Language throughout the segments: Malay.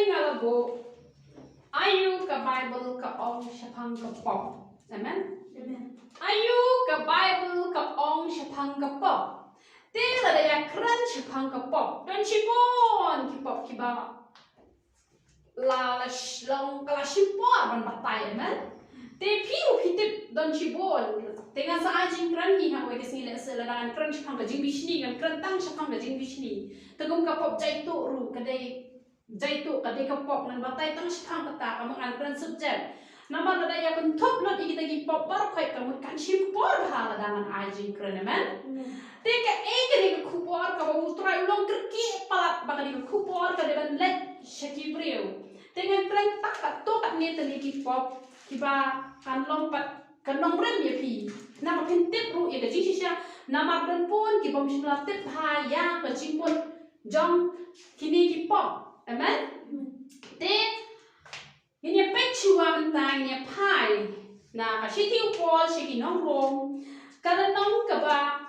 ngalago ayu ka Bible ka ong syapang ka pop. Amen. Ayu ka Bible ka ong syapang ka pop. Tela ya kran syapang ka pop. Dan sipon ki pop ki ba. La long kala sipon ban batai amen. Te piu pitip dan sipon. Dengan sa ajing kran ni ha we kesini le sela dan kran syapang ka jing bishni kan kran tang syapang ka jing bishni. Tegum ka pop jai tu ru kadai jai tu kadai ka pop nan batai tang syapang kata ka mang kran subject. Nama ada ya bentuk lot kita gi pop bar kai kamu kan simpor hala dengan ajing kran amen. Teka ni kupor ka ba utrai long kerki palat baka ni kupor ka deban let shakibreu. Dengan kran tak to kat ni tani gi pop kiba kan lompat kan nomrem ya pi. Nama pintip ru ya gaji sisya nama dan pun ki bom sila tip ha ya ka jimpun jong kini gi pop. Amen. Te ini pecua mentang ini pai. Nah, kasih tiu pol segi nongkrong. Kalau nong keba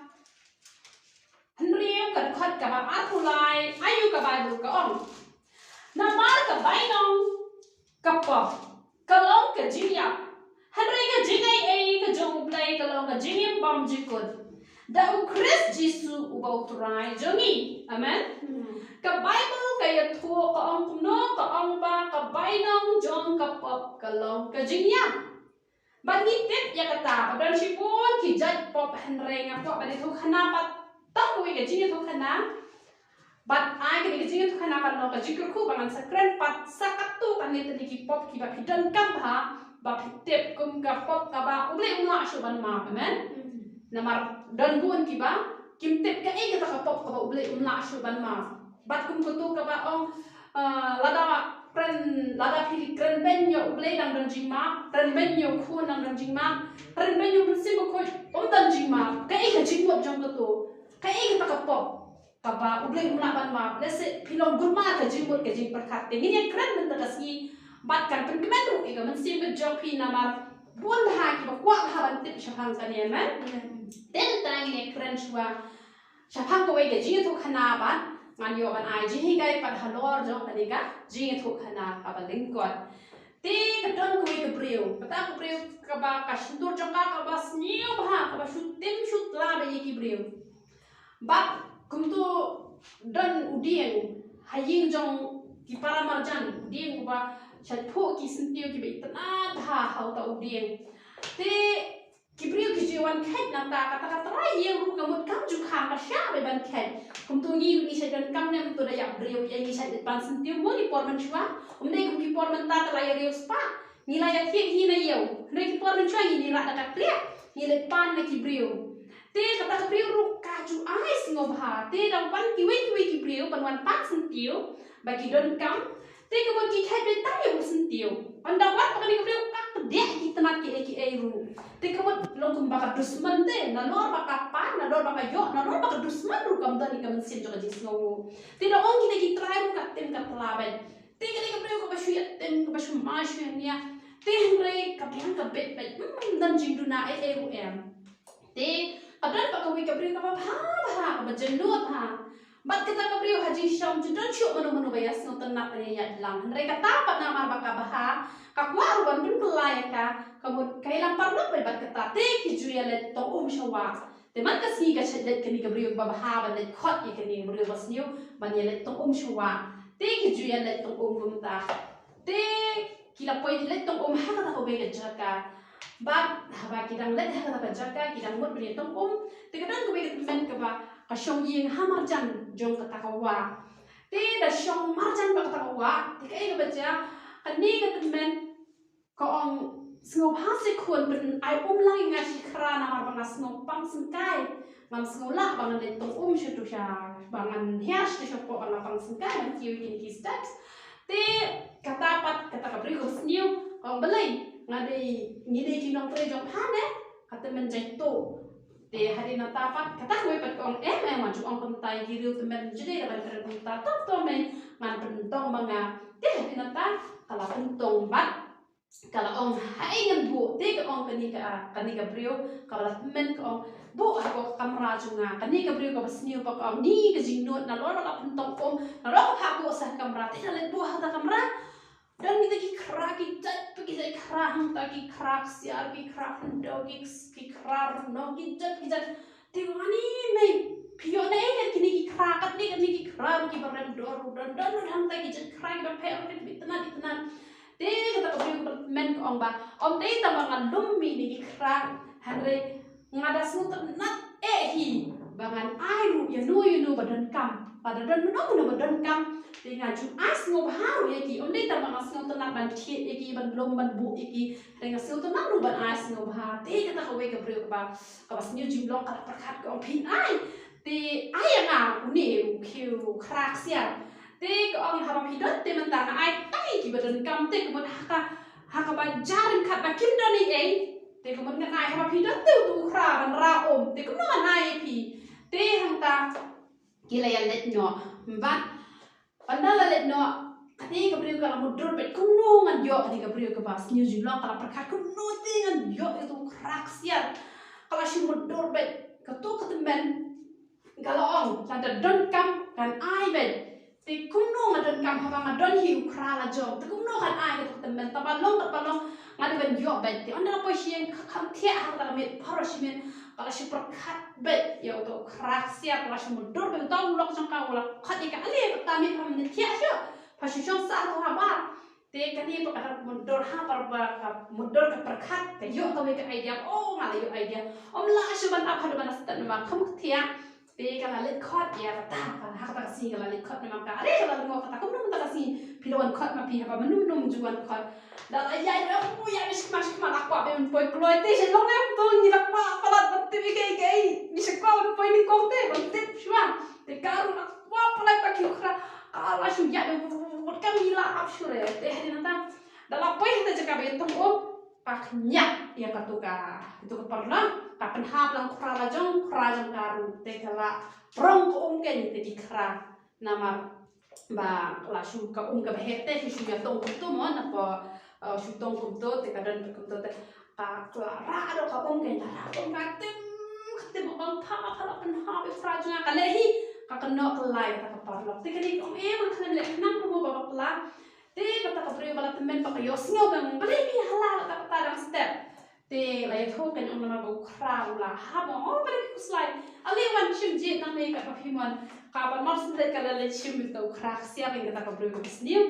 henriu kerkat keba atulai ayu keba itu keong. Namar keba nong kepa. Kalau kejinya henri kejingai kejong play kalau kejingai bom jikut. Dau Chris Jisu ubau turai jongi. Amen. Ka Bible kaya tuo ka ang kuno ka ang ba ka bainong jong ka pop kalong ka jingya. Banitip ya kata dan sipon ki jat pop henre nga pop bani tu khana pat tak we ka jingya tu khana. Bat ai ka jingya tu khana kan no ka jikru ku bangan sakren pat sakatu kan ni tadi ki pop ki ba pidan kam ha ba pitip kum ka pop ka ba uble umla shu ban ma amen. Namar dan buon ki ba kimtip ka e ka pop ka ba uble umla shu ban ma. Bat kum kutu ka ba ong lada pili kren benyo uble dang dan jingma kren benyo khu nang dan jingma kren benyo bersih ko dan jingma ka e ka jingmo jong kutu ka e ka pop ka ba uble umla ban ma lese pilong gurma ka jingmo ka jing perkat te ni kren men ta kasi bat kan pen kemen ru e ka men sim be jong pi namar buon ha ki ba kwa ha ban tip syapang sa ni men den tang ni kren chua syapang ko we ka jing to khana ban ngan yo ban ai ji kai pat halor jong tadi ka jing thu khana ka ba lingkot te ka don ko ke breu pata ko breu ka ba ka sindur jong ka ba sniu ba ka ba shut tim shut la ba ki breu ba kum tu don udien haying jong ki para marjan udien ba chat pho ki sintiu ki be itna tha hau ta udien te kibriu kijuan kait nata kata rai yang ru kamut kam ju kham ka sha be ban kait kum tu ni ni sai dan kam nem tu da ya briu yang ni sai ban sentiu mo ni por man chua dei kum ki por man ta la ya riu spa ni la ya thi hi na yeu dei ki por man chua ni ra da ka klia ni le pan na kibriu te kata kibriu ru ka ju ai singo bha te dang pan ki we kibriu pan wan pak sentiu ba ki don kam te kamut ki kait be ta yeu sentiu anda wat pa ni kibriu ka dek ki tanat ki ai ru te kamut longkum baka dusman te na lor baka pan na lor baka yo na lor baka dusman ru kam dani kam sin jo jis ngo te do ong kita ki try ru ka tem ka tlaben te ka ka preu ka ba shuya tem ka ba shu ma shu nia te hre ka biang ka bet bet dan jing du na e ru em te adan baka wi ka preu ka ba ka ba jenut ha bat kita ka preu haji sham ju dan shu manu bayas no tan na ya lang hre ka ta pat na mar baka ba ha ka kwa ru ban pun pelai ka kamut kailang parlok bay bat kata te ki juya let to shawa te man ka si ka chat let kani ka briyo ba ha ban let khot ye kani briyo bas niu ban ye let to shawa te ki juya let to gumta te kila poi let to ha ka ta ko be ka jaka bat ha ba ki dang let ha ka ta jaka ki dang mut briyo to te ka dan ko be ka men ka ba ka shong yin ha mar jan jong ka ta ka wa te da shong mar jan ba ka ta ka wa te ka e ka ba ja kani ka men ko ong snow hasi kun ben ai lang ngashi krana mar bang snow pang sengkai man snow la bang le tong shutu sha bangan hias de shop bang pang sengkai man kiu in ki steps te kata pat kata ka bri ko sniu ko belai ngade ni de ki nong pre jong hane kata men jai to te hari na tapat kata ko pat ko ma ju ong kon tai ki ru te men jide ban ter kun ta to men man pen tong manga te hari na ta kala tong bat kalau ong hai ngan bu te ka ong kani ka brio kalau men ka ong bu aku kamera junga kani ka brio ka basniu pa ka ni ka jingnut na lor ka puntong kom na lor ka bu sa kamera te na le bu ha ta kamera dan kita ki kra ki jat ki jat kra hang ta ki kra siar ki kra ndo ki kra no ki jat te wani me pio ne kini ki kra kat ni ki kra ki baran dor dan hang ta ki jat kra ki ba pe ki bitna te kata ka brio ka men ko ong ba om te ta mangan lummi ni ki kra hare ngada sunut nat hi bangan airu ya nu badan kam pada dan menong badan kam dengan jum as ngob haru yaki om dei tamang as ngob tenang ban thiet yaki ban lom ban bu yaki dengan sil tenang ru ban as ngob ha te kata ka we ka bre ka bas new jim long ka perkat ka om pin ai te ai nga uni kiu krak sia te ka om ha pidot te mentang ai ki badan kam te kemun haka ba jarin khat ba kim doni ei te kemun ngai ha pidot te tu kra ban ra om te kemun ngai pi te hang ta kila yan let no bat pandala let no kati ka brio ka mudur bet kuno ngan yo kati ka brio ka bas new zealand kala perkat kuno te ngan yo itu krak sia kala si mudur bet ka to ka temen galong tanda don kam kan ai bet te kuno ngan kam ha ngan don hiu kra la jong te kuno kan ai ka temen ta balong ngadi ben yo bet te onda po sien kan tia ha ta met parasimen kala si perkat bet ya to krak sia kala si mudur bet tong lok jong ka wala khati ka ale ta mi kam ne tia syo pasi jong sa to ha ba te kani pa ka mudur ha par ka mudur ka perkat ka yo ka we ka idea oh ngala yo idea om la si ban apa ban sta ma kam tia te kala let khot ya ta ka ha ka si kala let khot ma ka ale kala ngo ka ta kum ta ka si pilon khot ma pi ha ba num juan khot da la ya ya mu ya mis ma akwa be un poi kloi te se long em to ni la pa palat bat te ke ni se kwa un poi ni ko te ban te shwa te karu na kwa palai pa ki khra ala shu ya de bot ka mi la ap shure te ha na ta da la poi te jaka be tong o pak nyak ya ka tu ka itu ka parla ka pen ha lang khra la jong karu te kala rong ko ong ken te di khra nama ba la shu ka ka he te shu ya tong tu mo na pa shu tong kum to te ka dan kum to te ka ra do ka ong ken ra ong ka tem ong pa la pen ha be khra jong ka le hi ka no ka lai ta ka parla te ka ni ong e ma khan le nam ko ba la te ka ta ka pre ba la temen pa ka yo sngo ba ba le mi hala ta ka ta step te la ya thok kan ong na ba khra la ha mo o ba le ku slide ali wan chim je na me ka phi mon ka ba mar sin ka le chim to khra sia ben ka ta ka pre ba sniu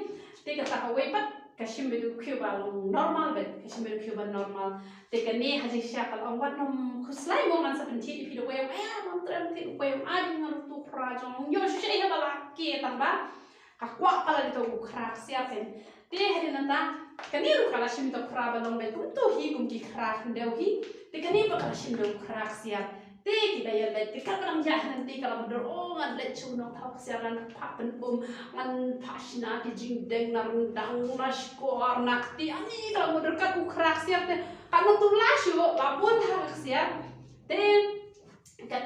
te ka ta ka we pat ka chim be ku ba long normal bet ka chim be ku ba normal te ka ne ha ji sha ka ong wat nom ku slide mo man sa pen ti pi do we mon tram ti we a bi ngam tu khra jong yo she ha ba la ke ta ba ka kwa pala dito ku khra sia pen te ha na ta kani ru kala shim to khra ba long be kum to hi kum ki khra ndeu hi te kani ba kala shim do khra sia te ki da ya le te ka lang ja han te kala do o ngan le chu no thak sia ran pha pen bum ngan phashna ki jing deng na dang na skor nak ti ani kala mo ka ku khra sia te ka no tu la shu la bun thak sia te ka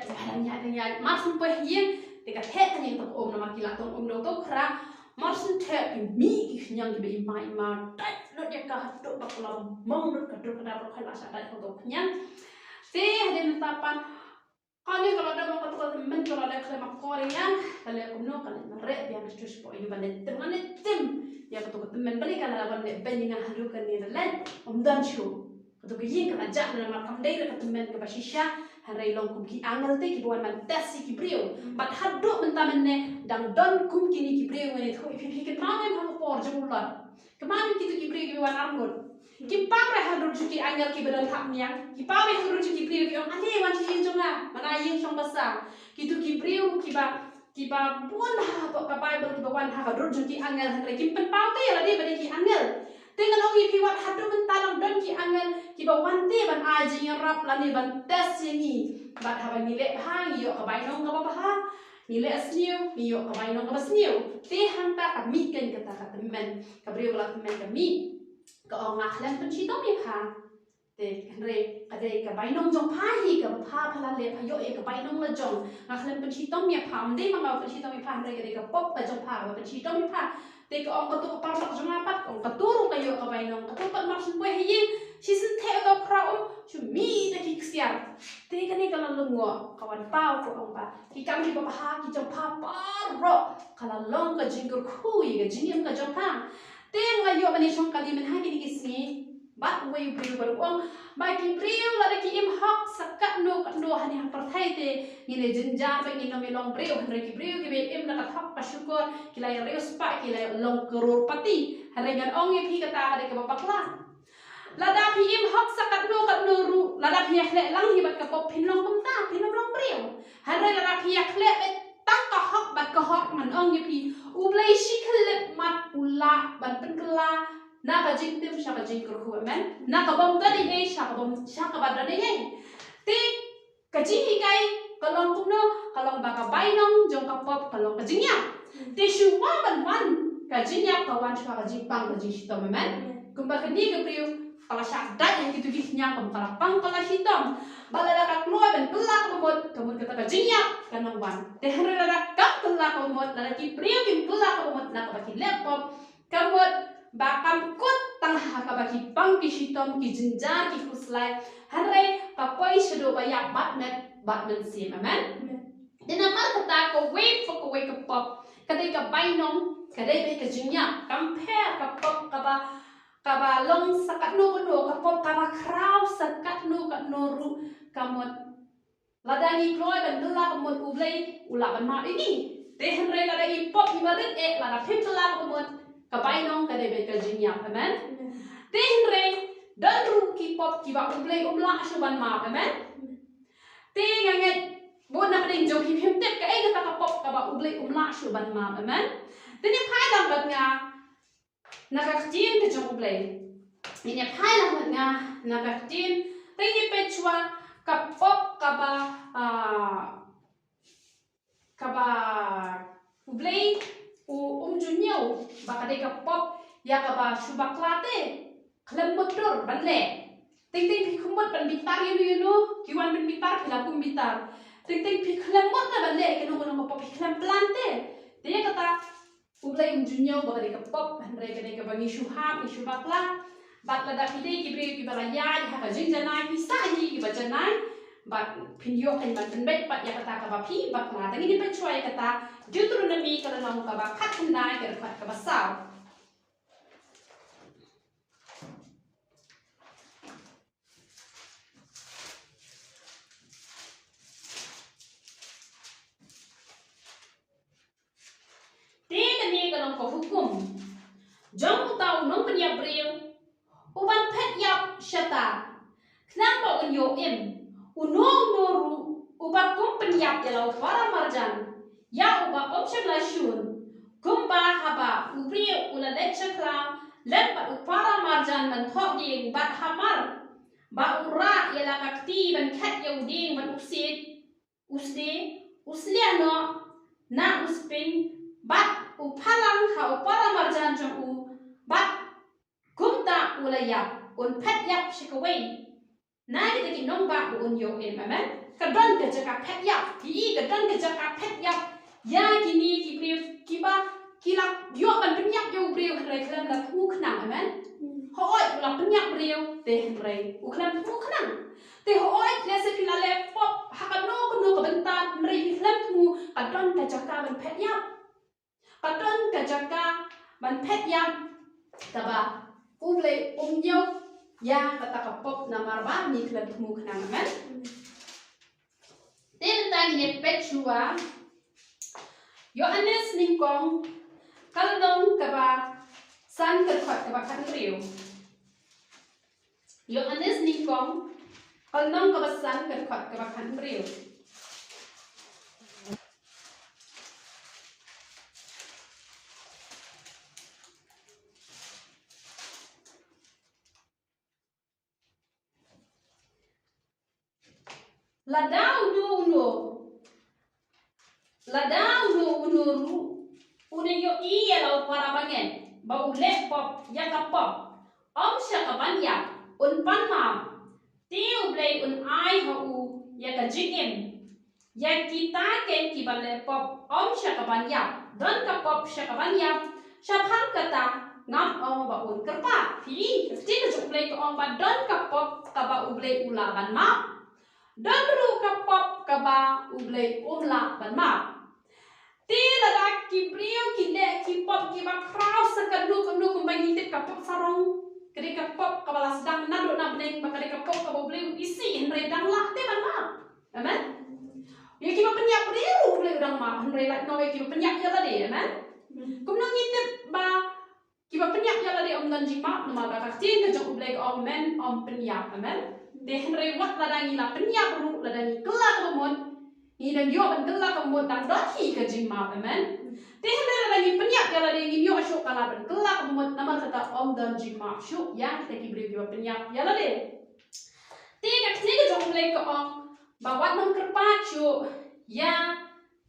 nya mas po hi te ka the ta ni to om na ma ki la tong om do to khra marsin the ki mi ki nyang ki be mai ma tai lo dia ka do ba kala mong do ka do ka da ba khala sa da to nyang te hadin tapan kani kalau ada mau kata men kalau ada kelema korean kalau aku no kalau mere dia mesti support ini balik teman tim ya kata men balik kalau lawan bandingan halu kan ni lain dan show kata yin kan aja dalam makam dai kata men ke basisha harai long kum ki angal te ki buan man tasi ki brio bat haddo mentamenne dang don kum kini ki brio ngene tho ipi ket mane ma por jumullah kemana kitu ki brio ki buan armut ki pare hadur juki angal ki bedan hak niang ki pare hadur juki brio ki on ale wan yin jonga mana yin song basa kitu ki brio ki ba buan ha ka bible ki buan ha hadur juki angal harai ki pen pau te la de bade ki angal dengan ogi pi wat hadu mentanam don ki angal ki ba wan te ban aji rap la ni ban tes ni bat ha ba ni le hang yo ka bai nong ka ba ha ni le asniu ni yo ka bai nong ka asniu te hang ta ka mi ken ka ta ka men ka brio la men ka mi ka ong ngaklan pen chi to mi ha te re ka de ka bai nong jong pha hi ka pha phala le pha yo e ka bai nong la jong ngaklan pen chi to mi pha de ma ma pen chi to mi pha re ka de ka pop ka jong pha pen chi to mi pha te ka ong ka tu ka par jong apat ong ka turu ka yo ka bai nong ka tu pat mar sun pwe hi si sen te to krau chu mi de ki ksiar te kan ni kala lungo kawan pau ko ang ba ki kam ki ba ha ki jong pa pa ro kala long ka jinggur khu yi ga jingim ka jong pa te nga yo mani shong kali men ha ki ni kisni bat way bri bar ong ba ki bri la de ki im hak sakat no hani ha par thai te ni le jinjar ba ni no me long bri han re ki bri ki be im na ka thap pa syukur ki la re spa ki la long kror pati hare ngan ong ye phi kata hare ka bakla lada phi im hak sakat no ru lada phi khle lang hi bat ka pop phin long kum ta phin long bri hare lada phi khle be tak ka hak bat ka hak man ong ye phi u blai shi khle mat ula ban pen kla na ka jing tim sha ka jing kur khu men na ka bom da ni sha ka ba da ni ti ka ji hi kai ka long kum no ka long ba ka bai nong jong ka pop ka long ka jing ya ti shu wa ban wan ka jing ya ka wan sha ka jing pang ka jing shi to men kum ba ka ni ka priu kala sha da yang kitu gi nya ka kala pang kala shi tom balala ka kloi ben pelak memot kemun kata ka jing ya ka nong wan te han ra ka pelak memot la ki priu kim pelak memot na ka ki laptop kamot bakam kut tang ha ka baki pang ki shitom ki jinjar ki kuslai hanre ka poi shado ba yak bat men sim amen dina mar kata ko wait for ko wake up kadai ka bai nong kadai be ka jinya compare ka pop ka ba long sakat no ka pop ka ba kraw sakat no ru kamot ladani kloi ben dela kamot ublai ula ban ma ini de hanre la i pop i barit la da pip la kamot kabai nong ka debe ka jinya amen tin re dan ru ki pop ki ba ublai umla shuban ma amen tin nganget bo na pring jo ki phim tek ka ai ka ka pop ka ba ublai umla shuban ma amen tin ni phai lam bat nga na ka tin ka jo ublai ni phai lam bat nga na ka tin tin ni pechwa ka pop ka ba ublai junyo baka de ka pop ya ka ba shubak late khlem motor banle ting ting phi khumot ban bitar you ki wan ban bitar phila kum bitar ting ting phi khlem mot na banle ke no ka pop phi khlem plante de kata ublai junyo baka de ka pop han re ka de ka bangi shuham ki shubak la bat la da phi de ki bre ki bala ya ha ka jing janai ki sa hi ki ba janai bat pinyo kan ban bet pat ya kata ka ba phi bat la tangi ni pa choi kata Deuteronomy kala nang ka ba khat nai ka khat ka ba saw te ni ka nang ko hukum jong tau nong penya breu uban phet yap shata knang ba un yo em unong noru uba kum penyap jalau para marjan ya uba option la shun kumba haba upri ula lecture klang let ba para marjan man thok di bat hamar ba ura yala kakti ban khat yauding ban uslia no na uspin bat upalang ha para marjan jong u bat kumta ula yap un pet yap shikaway na kita ki nong ba un yo em amen ka don ka jaka pet yap ki ka don ka jaka pet yap ya kini ki brief ki ba ki la yo ban penyak yo brief re klam la thu khna amen ho oi la penyak brief te re u klam thu khna te ho oi le se ki la le pop ha ka no ka bentan re ki klam thu ka don ka jaka ban pet yap ka don ka jaka ban pet yap ta ba u le yo ya kata kapop na marba ni klan mu khnang men ten tang ni pechua Yohanes ningkong kalong kaba san kerkot kaba kan riu Yohanes ningkong kalong kaba san kerkot kaba kan riu Ladau no ru une yo iya lau para bangen bau le pop ya ka pop om sha ka ban ya un pan ma tiu blai un ai ha u ya ka jingem ya kita ken ki ban le pop om sha ka ban ya don ka pop sha ka ban ya sha phang kata ngam ong ba un kerpa pi kecil ke ublei ko ong ba don kapop ka ba ublei ula ban ma don ru kapop ka ba ublei ula ban ma ti la da ki brio ki le ki pop ki ba krau sekadu kembali tip kapop sarong kede kapop ka ba sedang nado na beneng ba kede kapop ka ba ublei isi henre dang la te ban ma amen ya ki ba penyak brio ublei udang ma henre la no ki ba penyak ya la de amen kumnang ngitip ba kiba penyak ya ladi om dan jima nama ba kacin ke jong ublek om men om penyak amen de henry wat ladani la penyak ru ladani kelak kemut ni dan yo ban kelak kemut dan dohi ke jima amen de henry ladani penyak ya ladi ni yo syuk kala ban kelak kemut nama kata om dan jima syuk yang kita kibri kiba penyak ya ladi de kacin ke jong ublek om ba wat nom kerpa syuk ya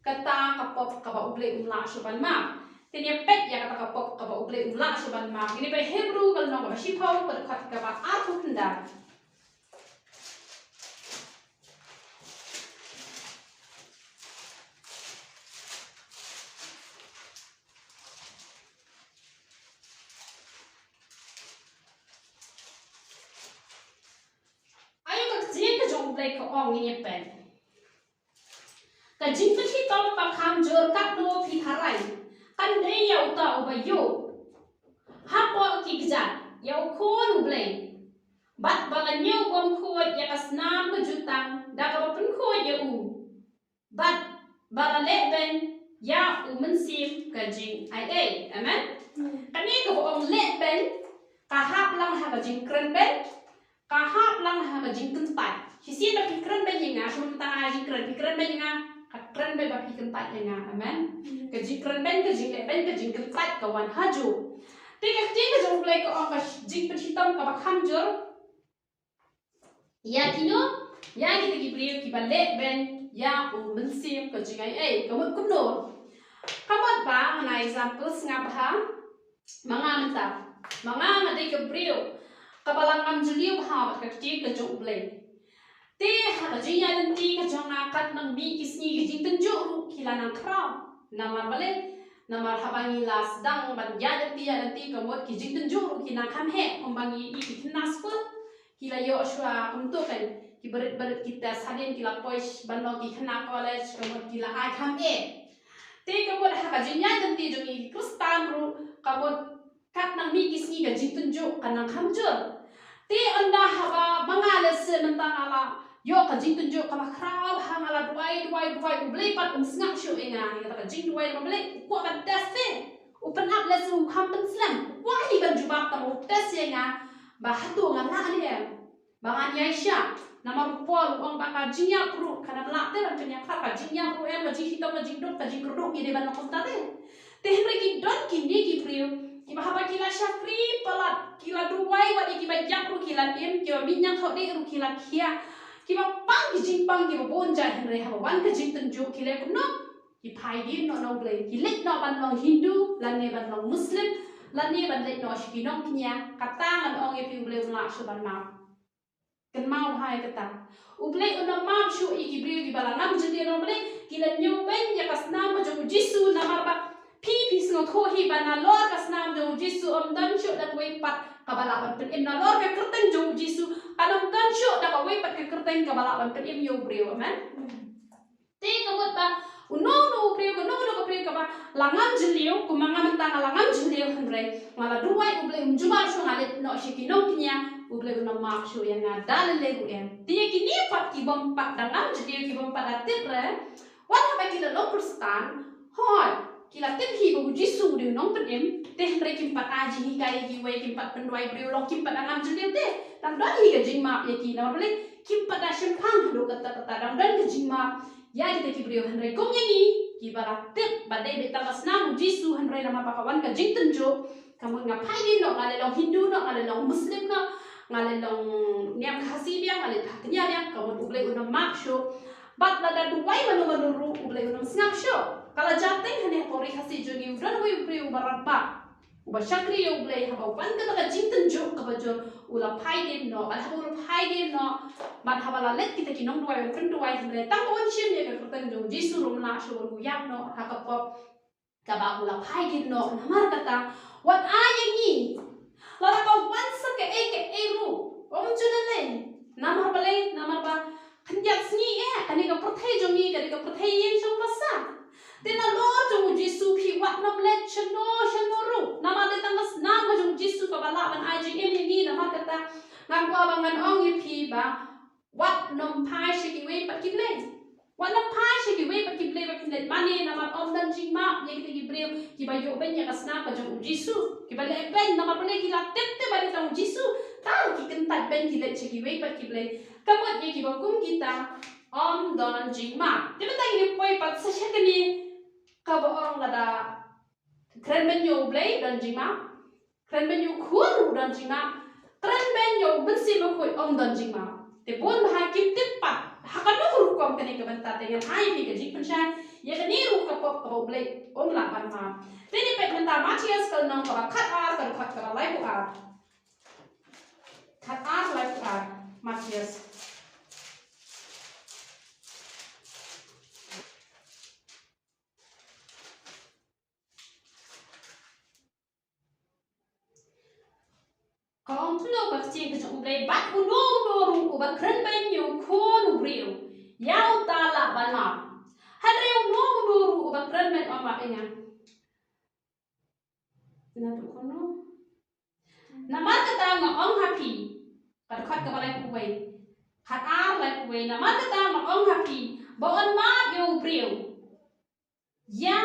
kata kapop kaba ublek umla syuban ma Tanya pek ya kata kapok kaba ublei ula soban ma ini bai Hebrew kalau nong kaba sipau pada kat kaba aku hendak ayo kajin ke jong ublei ko ong ini pek kajin ke hitong pakam jor kat do pi harai kan dei ya uta ubayo hapo ki gjat ya ukon ublei bat balanyo gom khod ya kasnam ke jutang da ka pen khod ya u bat balale ben ya u mensim ka jing ai amen kani ko ong le ben ka hap lang ha ka jing kren ben ka hap lang ha ka jing kentai hisi ba ki kren ben yinga shum ta ha jing kren ben yinga keren be bapi kentat ya nga amen kejing keren ben kejing le ben kejing kentat kawan haju tiga kejing kejong play ko ang jing penhitam ka bakham jor ya kino ya kita gibriyo ki balle ben ya u mensim kejing ai kamut kumno kamut ba na example singa bah manga menta manga ngade gibriyo kabalang am juliu ha kejing kejong play te ha jing ya den ti ka jong na kat nang bi kisni ki jing tenjo ru kila nang kra namar bale namar habangi la sedang ban ya den ti ka mot ki jing tenjo ru kina kam he ombangi i ki nas pun kila yo shwa untuk kan ki berit kita sadin kila poish ban lo ki khana college ka mot kila ai kam e te ka mot ha jing ya den ti jong i kristan ru ka mot kat nang bi kisni ka jing tenjo kan nang kam jur te anda haba mangale se mentang ala yo ka jing tunjuk ka makrau hang ala duai ublei pat sngak shu inga ya ka jing duai ublei ko ka dasse upen up lesu ham pen slam wa hi ban jubab ta mo dasse nga ba hatu nga la ni ba ngan yaisha nama rupol ong ba ka jing ya pro kana la te ban nya ka jing ya pro em ba jing hitam ba jing dok ka jing krodok ni de ban ko ta te henry ki don ki ni ki prio ki ba haba kila shafri palat kila duai wa ki ba jak ru kila em ki ba minyak thau de ru kila khia kiba pang ki jing pang kiba bonja henre ha wan ka jing tenjo kile kuno ki phai din no no ble ki let no ban long hindu lan ne ban long muslim lan ne ban let no shiki nong knya kata man ong e pi ble la shu ban ma ken mau hai kata uble una ma shu i ki bre ki bala nam jinde no ble ki la nyu ben ya kasna ma jo jisu na mar ba pi sngo tho hi ban na lor kasna jo jisu om dan shu da kwe pat kabala ban pen na lor ka kerteng jo jisu Kadang kan syuk dah kawai pakai kertas kabala ban pen yo breu amen te kabut ba uno breu no breu kaba langan jeliu kumanga mentang langan jeliu henre ngala duai uble umjuba shu ngalet no shiki no knya uble una mak shu yang ada le gu em tie kini pat ki bom pat dangan jeliu ki bom pat atit re wan ba ki lo kristan hoi kila tip hi bu jisu de nong pen em te henre kim pat aji hi kai ki wei kim pat pen duai breu long kim pat dangan jeliu te dan hi ga jing ma ya ki na bole kim pada shempang do kata dan ke jing ma ya kita ki brio henry kom yani ki baratit badai beta kasna jisu henry nama pakawan ka jing tenjo kamu ngapai din no ngale long hindu no ngale long muslim no ngale long niam khasi biang ngale thaknya biang kamu ublei unam mak sho bat lada duai manu ublei unam snap sho kala jateng hane pori khasi joni udon we brio barabba uba shakri yo ublei haba wan ka jing tenjo ka bajor ula phai din no al habul phai din no man habala let kita kinong duai pen duai henre tang on shim ne ka kurtan jo jisu rum na sho ru yam no ha ka pop ka ba ula phai din no namar kata what are you la ka once ke e ru chunale namar ba khanjat sni kani ka prothei jongi kani ka prothei yeng chong pasa tena lor jong jisu phi wat nam let chano ru nama de tangas nam ka jong jisu ka bala ban ai jing em ni nama kata ngam kwa bangan ong yi phi ba wat nom pai shi ki we pat ki ble wat nom pai shi ki we pat ki ble ba kin mane nama om dan jing ma ye ki breu ki ba yo ben ya kasna ka jong jisu ki ba le ben nama pale ki la tette ba de tong jisu ta ki kin tat ben ki le chi ki we pat ki ble kamot ye ki ba kum kita om dan jing ma de ba ta ni poi pat sa sha ni ka ba ong la da kren ben yo ble dan jing ma kren ben yo khur dan jing ma kren ben yo ben si ba khoi om dan jing ma te bon ha kim tip pat ha ka no ru kom kani ka ban ta te ngan hai pi ka jing pen shan ye ka ni ru ka pop ka ble om la ban ma te ni pe ban ta Matias kal nang ka khat ar ka khat ka lai ku ar khat ar lai ku ar Matias Kong tu lo bak cing kecuk ublay bat ru ubat keren banyu kon ubriu yau tala banma hadreu ru ubat keren ban oma penga na tu kono namar kata nga ong happy kad khat ka balai kuwei khat ar lai kuwei namar kata nga ong happy ba on ma yo ubriu ya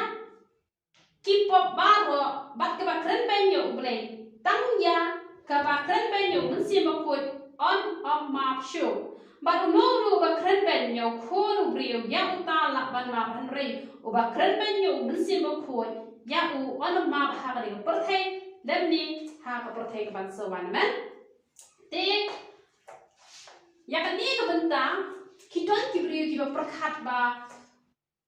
kipop baro bat ka ba keren banyu ublay tang ya Kapa keren ben yo mensi makut on map show. Baru nuru ba keren ben yo kon ubrio ya uta la ban ma ban rei. Uba keren ben yo mensi makut ya u on map ha ka ni perthai lemni ha ka perthai ka ban sawan men. Te ya ka ni ka benta kiton kibrio ki ba perkhat ba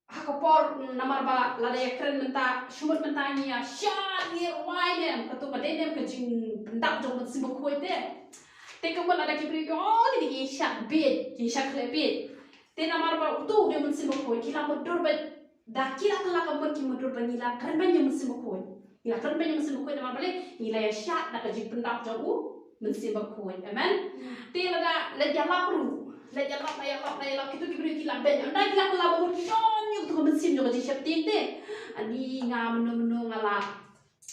hakapor namar ba lada ya keren menta shumut menta ni ya sha ni wai dem katu ka dem ka jing bendak jong bet simbo khoi te ka lada kibri yo ni ki sha bit ki sha khle bit te namar ba tu dem simbo khoi ki la modur ba da ki la ka mon ki modur ba ni la keren ban yum simbo khoi ni la keren ban yum simbo khoi namar ba le ni la ya sha da ka jing bendak jong u men simbo khoi amen te lada la ya la pru la ya la kitu kibri ki la ben anda ki la ka la ba ki tu mesin juga di septik deh. Ani menu ngala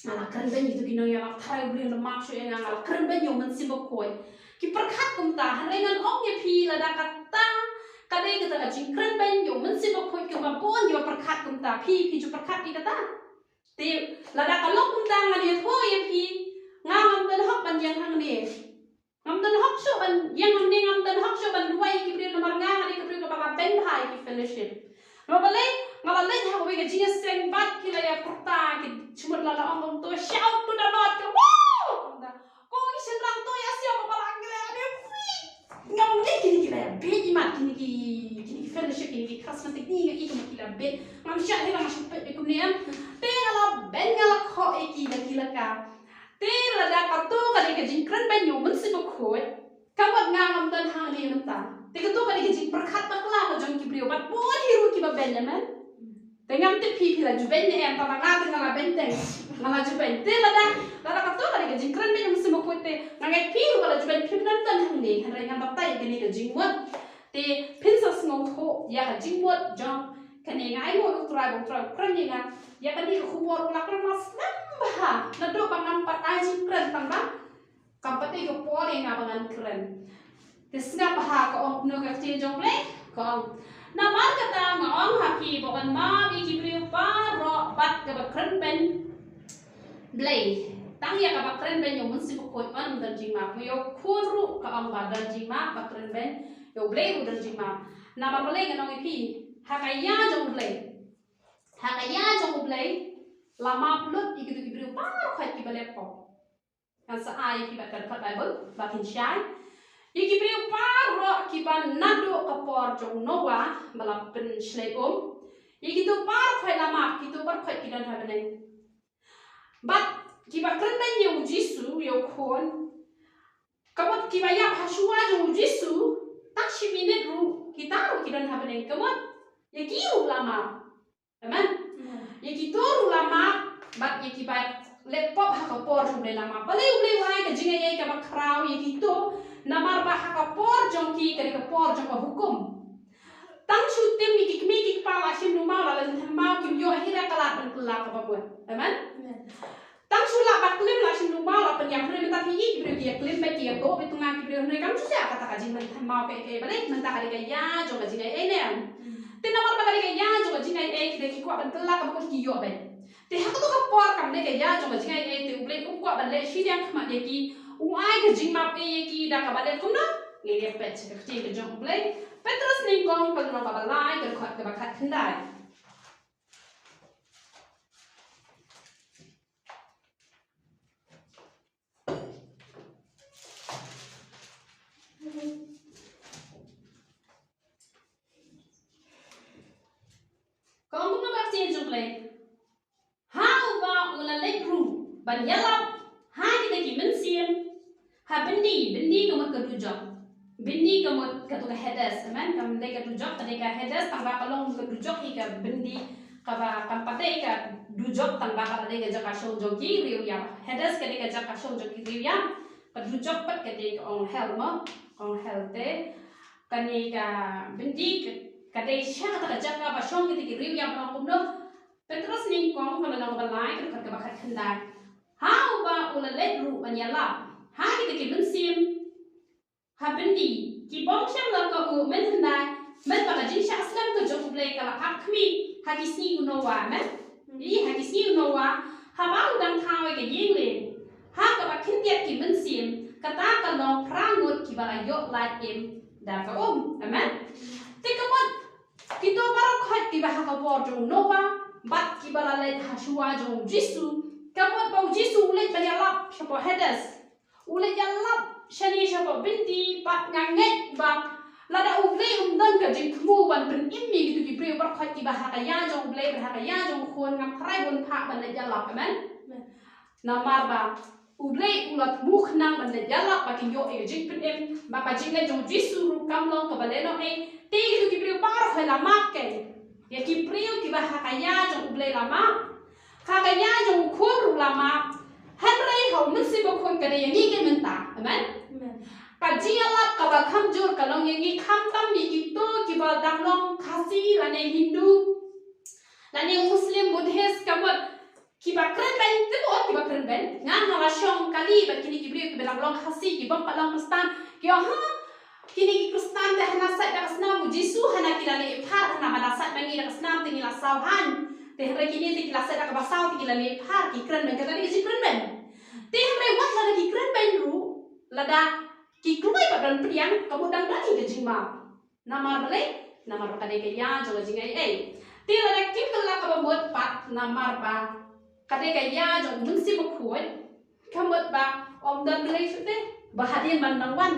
keren banyak itu kino yang thai beli lemak so yang ngala keren banyak mesin berkoi. Ki perkat kumta harengan ong ye pi lada kata kadai kita kacing keren banyak mesin berkoi ke babon yo perkat kumta pi ju perkat ni kata. Ti lada kalau kumta ngani tho ye pi ngam dan hok ban yang hang ni. Ngam dan hok so ban yang hang ni ngam dan hok so ban duai ki beli nomor ngani ki beli ke baba ben hai ki fellowship. Ngabalay ha we ga jinga seng bat kila ya kurta ki chumut lala ong to shout to the Lord ko wow ko ni senrang to ya sia ko balang gila ade free ngam ni kila ya be imat kini fellowship kini charismatic ni ga ikut kila be ngam sya hela masuk pe ko ni am te ngala ben ngala kho e kila ka te la da ka to ka ni ga jing kran ben yo mun si ko khoi ka wat ngam tan hang ni menta te ka to ka ni ga jing perkhat bakla ko jong ki brio bat bon hiru ki ba benjamin Tengam te pi la juben ni em papa ngata ngala benteng ngala juben te la ka to ka ni jing kran ben yung simo kote ngai pi wala juben pi nan tan hang ni han ngam batai ke ni ka jing wat te princess ngau tho ya ka jing wat jong ka ni ngai mo trai kran ni nga ya ka ni ka khubor la kran mas namba na do bang nam pat ai jing kran tang ba kam pati ko por nga bangan kran te snap ha ka ong no ka ti jong le ko Namar kata ngong happy bukan ma biki beliau paro bat ke keren ben blay tang ya ke keren ben yo mensi bukoi on dan jima yo kuru ke ong ba dan jima ba keren ben yo blay dan jima nama blay nganong ipi hakaya jong blay lama plut ikitu beliau paro khat ki balepo kan sa ai ki bat kan bible bakin syai Iki beliau paro kiban nado kapor jong Noah balap pen shlei Iki tu paro khai lama kitu par khai kidan habene. Bat kiba keren ben yo Jisu yo kon. Kamot kiba ya hasua jong Jisu tak si minit ru kita ru kidan habene. Kamot ya kiu lama. Amen. Ya kitu ru lama bat ya kiba lepop hakapor jong blai lama balai blai wai ka jingai ai ka bakrau ye kito namar ba hakapor jong ki ka kapor jong ka hukum tang shutim mi kik pala shim nu mau la lan mau kim yo hira kala ban kala ka babon amen tang shula ba klim la shim nu mau la pen yang hre meta hi ki bre ki klim ba ki go be tunga ki bre hre kam chu sa kata ka jing man tham mau ke balai man ta ka ya jong ka jingai ai ne te namar ba ka ya jong ka jingai ai ki de ki kwa ban kala ka babon ki yo ben te hak tu kapor kam ne ke ya jong ka jingai ai te blai u kwa ban le shi yang khma de ki u ai ka jing map e ki da ka ba de kum na nge le pet ka ti ka jong blai Petrus ni kong ka no ka ba lai ka khat ka ba khat thin dai kong no ka ti jong blai how ba ula le ru ban yalap ha ki de ki men siem ha bendi ka mat ka tu job bendi ka mat ka tu ka headers man kam de ka tu job ka de ka headers tang ba ka long ka tu job hi ka bendi ka ba kam pate ka du job tang ba ka de ka ja ka shong jong ki riu ya headers ka de ka ja ka shong jong ki riu ya ka du job pat ka de ka on hel te ka ni ka bendi ka de sha ka ja ka ba shong ki riu ya ma kum no Petrus ni kong ka long ba lai ka ka ba khat khandai how ba ula let ru ban ya la ha ki de ki ben sim ha bendi ki bong sham la ka u men khandai men ba ka jin sha aslam ka jong play ka la ak khmi ha ki sni no wa men ni ha ki sni no wa ha ba u dang thao ka yeng le ha ka ba khin tiet ki men sim ka ta ka long prang ngot ki ba la yo lai em da ka amen te ka mon ki to ba ra khat ki ba ha ka por jong no wa bat ki ba la le ha shuwa jong jisu kamot bau jisu ulet ba ya lap shapo headers ulet ya lap shani shapo binti pat nganget ba lada ugle dan ka jing khmu ban pen immi gitu ki pre bar khat ki ba ha ka ya jong ble ba ha ka ya jong khon ngam thrai bon pha ban le ya lap amen namar ba uble ulat mukh nang ban le ya lap ba ki yo e jing pen em ba ba jing le jong jisu ru kam long ka ba le no e te gitu ki pre bar khoi la mak ke ya ki pre ki ba ha ka ya jong uble la mak kakaknya jong kur lama Henry hau mesti bokon kade yang ini menta amen kajian lap kaba kamjur kalong yang ini kam tam ni gitu kiba danglong kasi lane Hindu lane Muslim Buddhist kamot kiba keren ben itu kiba keren ben ngan hala shong kali ba kini kibri kiba danglong kasi kiba palang Kristen kyo ha kini Kristen dah nasat dah senam Jisu hana kilale phar hana manasat mangi dah senam tingi la sauhan te hre kini ti klase da ka basau ti la le phar ki kren ben ka ta ki kren ben te hre wat la ki kren ben ru la da ki kloi pa dan priang ka mo dang dani ke jingma namar bale namar ka de ke ya jo jingai ei te la ki kala ka mo pat namar ba ka de ke ya jo mun si mo khoi ka mo ba om dan bale te ba hadin ban dang wan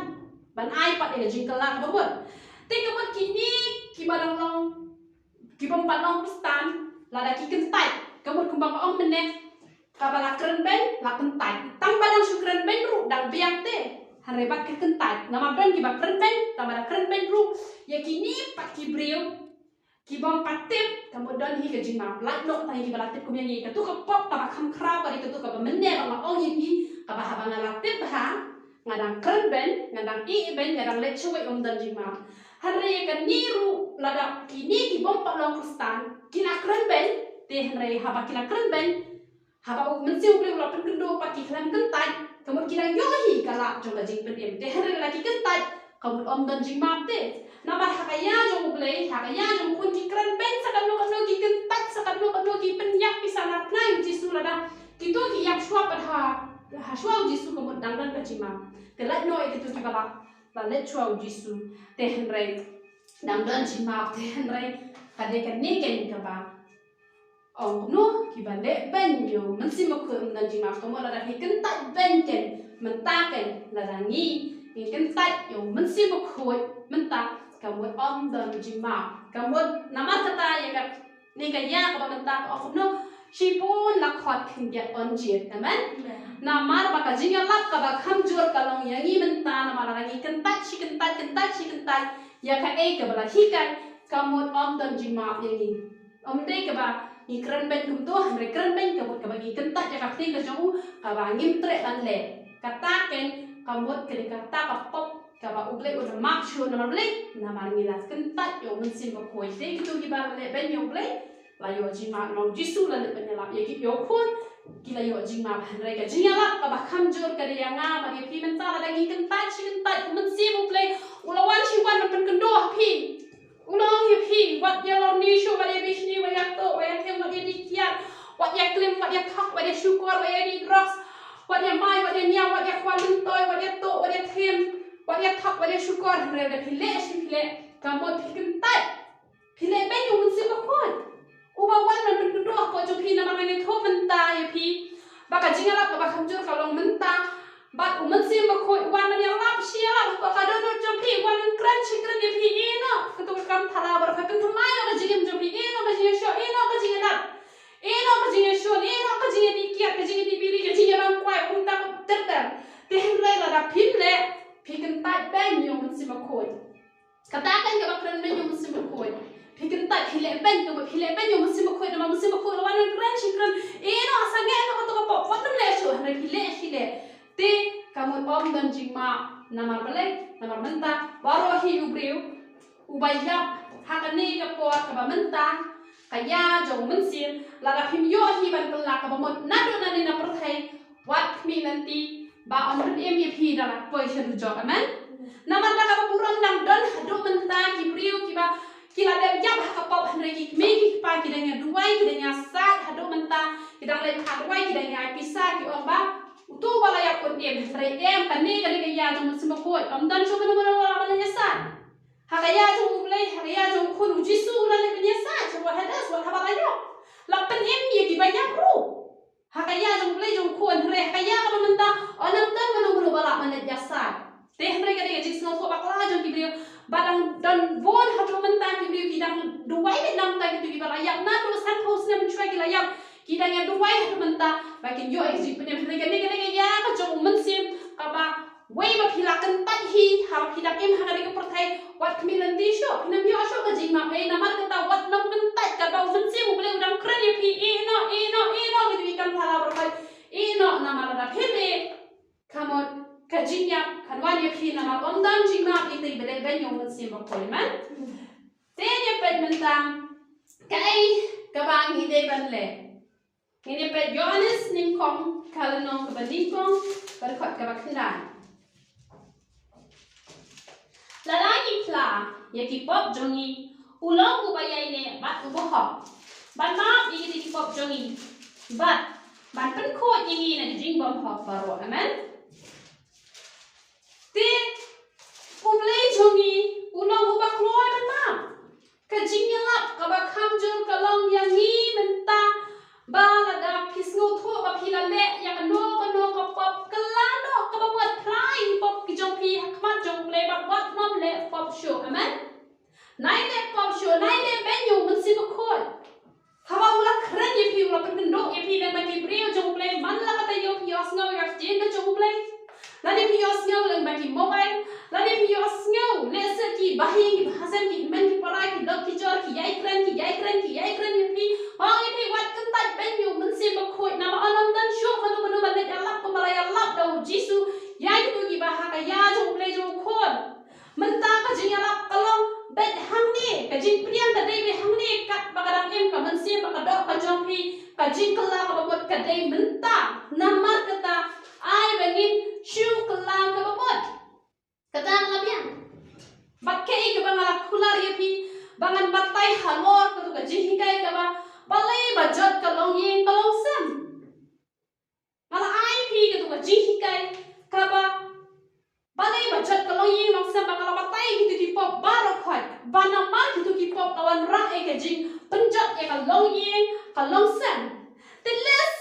ban ai pat e jing kala ka mo te ka mo kini ki ba dang long ki bom pa long Kristen lada ki kentai kamut kumbang ong mene kabala keren ben la kentai tang badang su keren ben ru dang biang te harebat ke kentai nama ben ki ba keren ben tambah keren ben ru ya kini pat ki brio ki bom patip kamut don hi ke jima lat no tai ki balatip kum yang ka tu ka pop ka ba kham kra ba ka tu ka ba mene ba ong yi ka ba ha ba ngalatip ha ngadang keren ben ngadang i ben ngadang le chuai om dan jima hari kan niru lada kini ki bom pa long Kristen kina keren ben te hari haba kina keren ben haba u mensiu ble ula pengendo pa ki klan kentai kemudian kina yohi kala jong jing pendem te hari lagi kentai kemudian om dan jing map te nama hakaya jong ble hakaya jong kun ki keren ben sakan lo ki kentai sakan lo ki penyak pisana plan Jisu lada kitu ki yak shwa pa ha shwa Jisu kemudian dangdan ka jima te lat no e kitu ki bala la let shwa Jisu te hari dangdan jima te hari kade kan ni ken ka ba ong no ki ba le ben yo man si ma khu dan jima ko mo la da hi ken tai ben ken man ta ken la da ni ken tai yo man si ma khu man ta ka mo om dan jima ka mo nama kata ya ka ni ka ya ka ba man ta ong no shi pun la khot kin ya on jiet amen nama ba ka jinga lap ka ba kham jur ka long yang i man ta nama la ni ken tai shi ken tai ya ka e ka ba la hi kai kamut om dan jima yang ini om dei ka ba ni keren ben kum to hamre keren ben ka ba gi kentat ya ka ting ka jong kaba ngim tre ban le kata ken kamot ke kata kapop kaba uble udah maksud nama ble nama ngilas kentat yo mensim bakoi te gitu gibar le ben yo ble la yo jima no jisu la le penyelap ye gip yo pun gila yo jima ban rega jinyalap kaba kamjur ke dia nga bagi pi mentala dagi kentat si kentat mensim ble ulawan si wan pen kendo pi ulang ye pi wat ya lo ni shu ba ye bishni wa ya to wa ya kem wa ye dikiat wat ya klim wat ya thak wat ya syukur wa ya di ros wat ya mai wat ya nya wat ya kwal toy wat ya to wat ya them wat ya thak wat ya syukur rega pile si pile kamot pi kentat pile ben yo mensim bakoi uba wan man pen kendo ko jo pi na ma ngi tho menta ye pi baka jingala ka ba kamjur kalong menta bat mensim bakoi wan man ya lap siala ko ka do jo pi wan kran chikran ye pi eno ketu kam thara bar ka pen thmai no ka jingem jo pi eno ka jingem sho eno ka jingem dat eno ka jingem sho eno ka jingem di kiat ka jingem di biri ka jingem bang kwai ta ter te hre la da pin le pi kentat ben yo mensim bakoi katakan ke bakran ben yo mensim bakoi pi kentat hile ben yo mensim bakoi nama mensim bakoi wan kran chikran eno asange no ka to ka pop wat le sho hre hile te kamu om dan jingma nama balik nama mentah baru hi ubriu ubayap hakani ke pot ke mentah kaya jauh mensin lara him yo hi ban kelak ke bamot nado nani na perthai wat mi nanti ba on em ye phi dala poison job amen nama ta ka purang nang don hadu mentah ki briu ki ba kila de yap ka pop hanre ki me ki pa ki danya duai ki danya sat hadu mentah ki dang le duai ki danya pisah ki om ba tu bala ya pun em sere em kani kali ya jong semua koi om dan so mana wala bala nyasan hakaya jong mulai hakaya jong kun jisu la le nyasan so hadas wa habala yo lapen em ye ki banyak ru hakaya jong mulai jong kun re hakaya ka menta onam dan mana bala mana nyasan teh mereka dia jik semua so bakla jong ki beliau badang dan bon hatu menta ki beliau bidang duai mit nam ta ki bala ya na do san pos nem chua ki la ya kita yang duai hatu menta bakin yo exit punya mereka ya ka jong mensim kaba wei ba philakan tat hi ha philak em ha ka perthai wat kemilan ti sho pinam yo sho ka jing ma pe namar kata wat nam kan tat ka ba mensim boleh udang kren ye pi eno gitu ikan phala berkai eno namar da phebe kamot ka jingya kanwan ye pi namar ondam jing ma pe ti bele ben yo mensim ba koi man ten ye pet mentang kai ka bang hi de ban le ini pet Yohanes ningkong kalau nong kebandingkong berkot kebakendan. Lalaki pla ya kipop jongi ulang upaya ini bat ubohok. Ban maaf ini di kipop jongi bat ban penkot ini na dijing bom hok baru amen. Ti ublay jongi ulang ubah keluar ban maaf. Kajing nyelap kabak hamjur kalong yang ni mentah bala da pisngo tho ba phila le ya kano ka pop kalano ka ba wat prai pop ki jong pi hakmat jong play ba wat nom le pop show amen nai le pop show nai le benyo mun si ba khol hawa ula khren ye pi ula pen do ye pi le ba ki brio jong play man la ka ta yo pi os ngau ya jen ka jong play la de pi os ngau le ba ki mobile la de pi os ngau le se ki bahi ki bhasan ki men ki parai ki dok ki chor ki yai kren ye pi bang ye pi wat kan tat ben yo mun si ba khoi na ma anam dan sho manu ba le alap ko malaya lap do jisu ya ki tu ki ba ha ka ya jong play jong khon menta ka jing alap kalong bet hang ni ka jing priang ka dei be hang ni kat ba ka dang em ka mun si ba ka do ka jong pi ka jing kala ka ba bot ka dei menta namar kata ai bangin shu kala ka ba bot kata ngabian bakke ke bangala khular ye pi bangan batai halor ka tu ka jing hikai ka ba balai bajot ka long yeng ka long sam mala ai pi ka tu ka jing hikai ka ba balai bajot ka long yeng long sam bangala batai ki tu pop baro khoi bana mar ki tu ki pop lawan ra e ka jing penjot ye ka long yeng ka long sam te les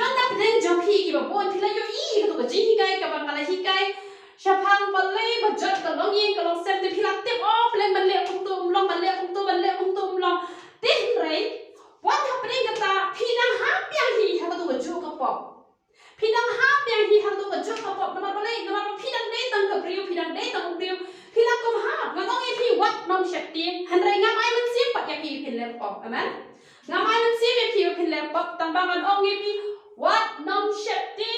don nak den jopi ki ba bon pila yo I ka tu ka jing hikai ka bangala hikai Shapang balai bajot ka long yeng ka long sam te pila tip off le man le kum tum long man le kum tum long tin rei what happening kata pinang hap yang hi ha ka tu ju ka pop pinang hap yang hi ha tu ka ju ka pop namar balai namar pinang dei tang ka priu pinang dei tang priu pila kom hap ngatong ye pi what nom shakti han rei nga mai man sim pat ya pi pin le pop amen nga mai man sim ye pi pin le pop tang ba man ong ye pi what nom shakti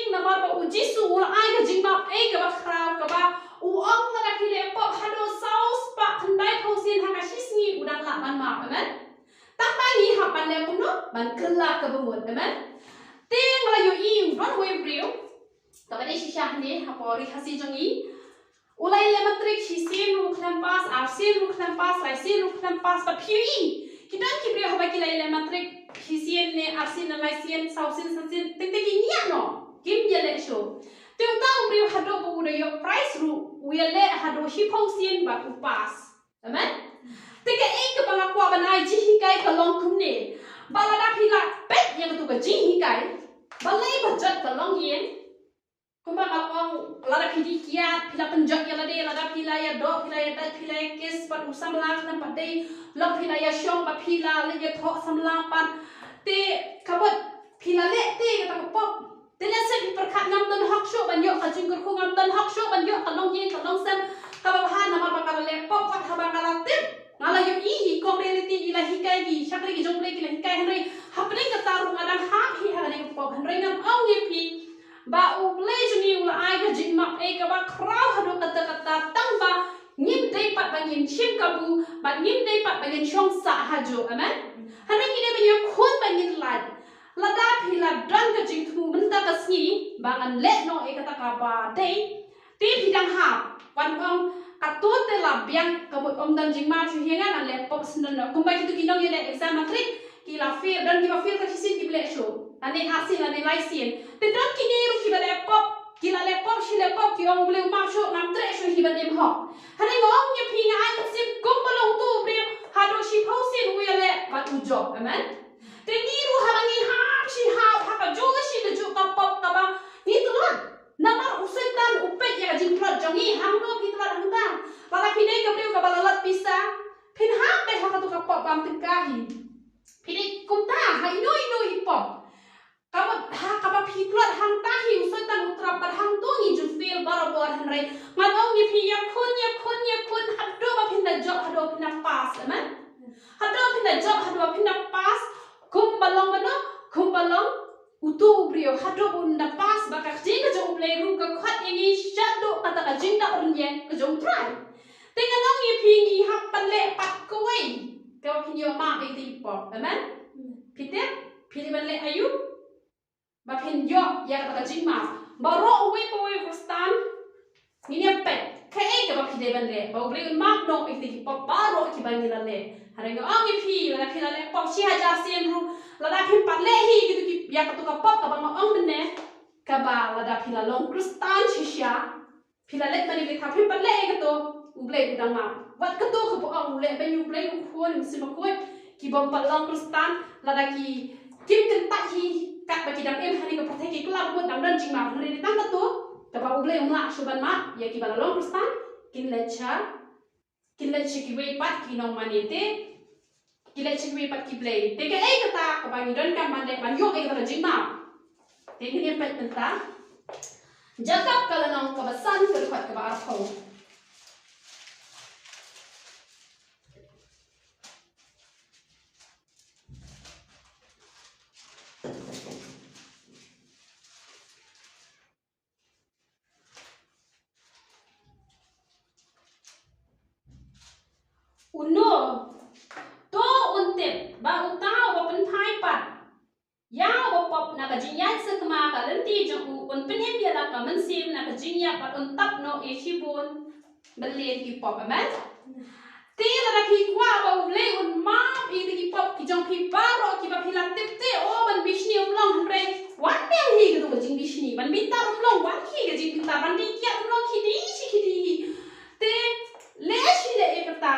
ban kelak ke bemut, amen. Ting la yo i ron we brio. Ta ba dei shisha ni hapori hasi jongi. Ulai le matrik hisin ru klampas, arsin ru klampas, laisin ru klampas pa phi. Kita ki brio haba ki le matrik hisin ne arsin laisin sausin sasin ting ting nya no. Kim ye le show. Ting tau brio hado bu de yo price ru we le hado hiposin ba upas. Amen. Tiga ke pangakwa banai jihikai ke long kumne. Balada pila pet yang tu ke jihikai. Balai bajat ke long yen. Kumba ngapong lada pidi kiat pila penjak ya lade lada pila ya do pila ya dat pila ya kes pat usam lang nan padai long pila ya syong pa pila le ya thok sam lang pan te kabot pila le te kata pop. Te le se perkat ngam dan hak syok ban yo ka jingkur ku ngam dan hak syok ban yo ka long yen ka long sam ka ba ha nama ba ka le pop pat ha ba ka tip. Ngala yung ihi kong reality ila hikai gi syakri gi jongle gi hikai henry hapring katarung adang hap hi hagani pop henry ngam ong yepi ba u plejuni ula ai ga jingma e ka ba kraw hadu kata kata tang ba ngim dei pat bangin chim kabu ba ngim dei pat bangin chong sa hajo amen henry gi ne banyo khun bangin lad lada phila dran ka jing thu menta ka sngi ba ngan le no e kata ka ba dei ti phidang hap wan ong katut te la biang kabut dan jingma chu hianga nan le pop snen no kumbai tu kinong yele exam matrik ki la fir dan ki ba fir ka hisin ki ble show ane asin ane laisin te don ki ne ru ki ba le pop ki la le pop shi le pop ki ong ble ma show nam tre show hi ba dem ho hane ngong ye phi nga ai sim kum ba long tu bre ha do shi phausin wi le ba tu job amen te ni ru ha ba ni ha shi ha ka jo shi le jo ka pop ka ba ni tu la namar usetan upet ya jingklot jongi hangno pitlat hangta lala pide ka priu ka balalat pisa pin ha pe ha ka tu ka pop pam tikahi pide kumta ha inoi pop kamu ha ka ba pitlat hangta hi usetan utra par hang to ni ju feel barabor hanrai ngadong ni pi ya kun hado ba pin da job hado pin da pas amen hado pin da job hado pin da pas kum balong mano kum balong utu brio hado bun da pas baka jing ka jong play ru ka khat yangi shadow kata ka jing da uryen ka jong try tenga nong yi pingi hap panle pat ko wei ka pinyo ma e ti po amen pite pili banle ayu ba pinyo ya kata ka jing ma baro wei po wei kustan ni ne pet ka e ka ba pide banle ba brio ma no e ti po baro ki bangila le harengo angi pi la pila le po chi haja sien ru lada pin patle hi gitu ki ya katu ka pop ka bang ong bene ka ba lada pila long kristan shisha pila let mani ke thapin patle gitu uble udang ma wat katu ka po ong le ben uble u khon sim ko ki bom pa long kristan lada ki kim ken ta hi ka ba ki dam em hani ka prothe ki kla ko dam dan jing ma ri tang katu ka ba uble ong la shuban ma ya ki ba long kristan kin lecha ki we pat ki nong manete kila chikwi pat ki play teke ai kata ka bangi don ka mande ban yo ai kata jingma teke ni pet tenta jakap kala nong ka basan ka khat ka ba arpho uno to untip ba utao ba penthai pat ya ba pop na ka jinya sekma ka lenti jong un penim ya la ka mensim na ka jinya pat un tap no e shibun belen ki pop amen ti la ki kwa ba ule un ma e ki pop ki jong pi paro ki ba pila tip te o ban bishni long re wan me hi ka tu jing bishni ban bitar long wan hi ka jing bitar ban di kya long ki di te le shi le e kata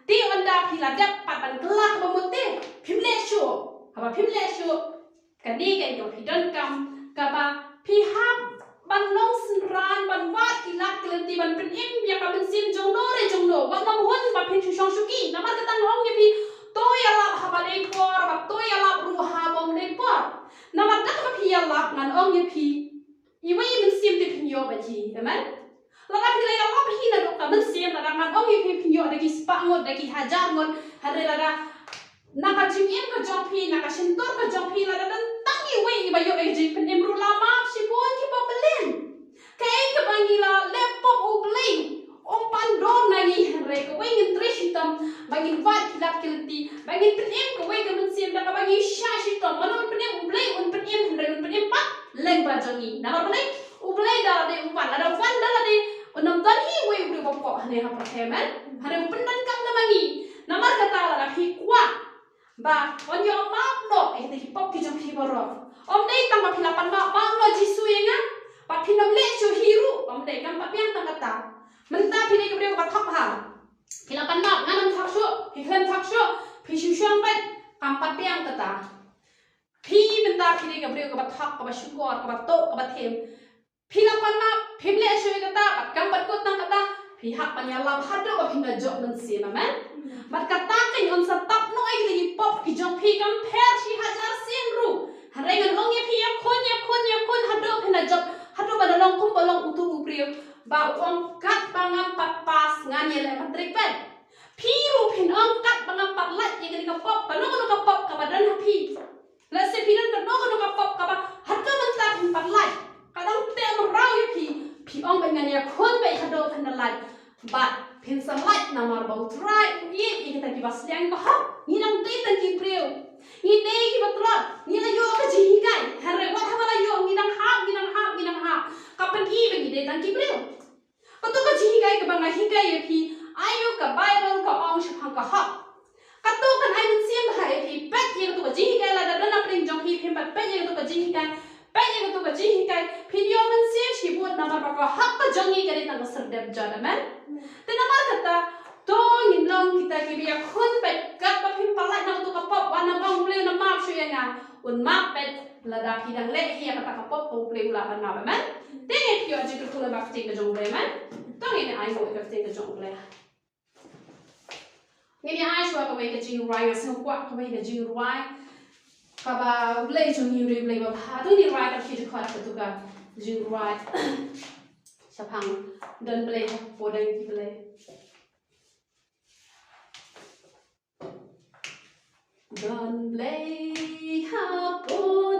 ti onda pila dap pat ban kelak memote pimle sho haba pimle sho kani kan yo hidon kam kaba pihap ban long senran ban wat kilat kelenti ban penim ya ka ben sim jong no wat nam hon ba pin chu shong shuki nama kata ngong ye pi to ya la haba le por ba to ya la ru ha bom le por nama dak ba pi ya la ngan ong ye pi iwe ye ben sim te pin yo ba ji amen lada pila ya lap hina do ka men sim lada man ong ye pi yo dagi spa ngot dagi hajar ngot hare lada naka jingin ka jong pi naka shintor ka jong pi lada dan tangi we ba yo e jing pen imru lama si bon ki pa belen kai ka bangila lepop u bling om pandor nagi hare ka we ngin trish tam bangin wat kilat kilti bangin pen im ka we ka men sim da ka bangi sha shi tom jiwa jangi nama mana ublay dah de uban ada uban dah de unam tadi we udah bapak hane apa hemen hane pendan kam namangi nama kata lah pi kuat ba on yo map no te hipop ki jam pi boro om dei tang ma pilapan ma no jisu yenga pa pinam le chu hiru om dei kam pa piang tang kata mentah pi de ke ba thap ha pilapan ma nganam thak shu pi khlem thak shu pi shu shuang bet kam pa piang kata pi mentah pi de ke ba thak ka ba shukor ka ba to ka ba them pilapan ma pi le shu kata ba kam pa ko tang kata pi hak pa nya lam hado ba pin jok nan si na men mat kata kan on sa tap no ai le pop ki jong pi kam pher shi hajar sin ru hare ngan ong ye pi ya khon hado pin jok hado ba long kum ba long utu upriu ba ong kat bangam pat pas ngan ye le matrik pen pi ru pin ong kat bangam pat lat ye kan ka pop ka no ka pop ka ba dan pi la se pi dan ka no ka pop ka ba hado man ta pin pat lat ka dang te ma rau ye pi ong ba ngan ye khon ba hado pin lat ba pin sa lat na mar ba try ye kita ki bas liang ka ha ni nang te tan ki priu ni te ki batla ni la yo ka ji kai hare wat ha la yo ni nang ha kapan ki ba ni de tan ki priu pa to ka ji kai ka ba ngai hi kai ye pi ayo ka bible ka ong shi phang ka ha ka to kan ai mun siam ba ye pi pet ye to ka ji kai la da na prin jong hi pin pet ye to ka ji kai pet ye to ka ji kai pin yo mun siam shi bu na mar ba ka ha ka jong ni ka ni tang ser dep ja men te na mar kata to yin long kita ki biya khun pet kat ba pin pa la na to ka pop wa na bang ble na map shu ya nga un map pet la da pi dang le hi ka ta ka pop to ble la ban ma ba men te ne pi yo ji to la ba ti ka jong ble men to ni ne ai ko ka ti ka jong ble ni ni ai shwa ka we ka jing rai ga so kwa ka we ka jing rai ka ba ble jong ni ri ble ba ha to ni rai ka ki ka ka to ka jing rai sa phang dan ble po dang ki ble dan ble ha po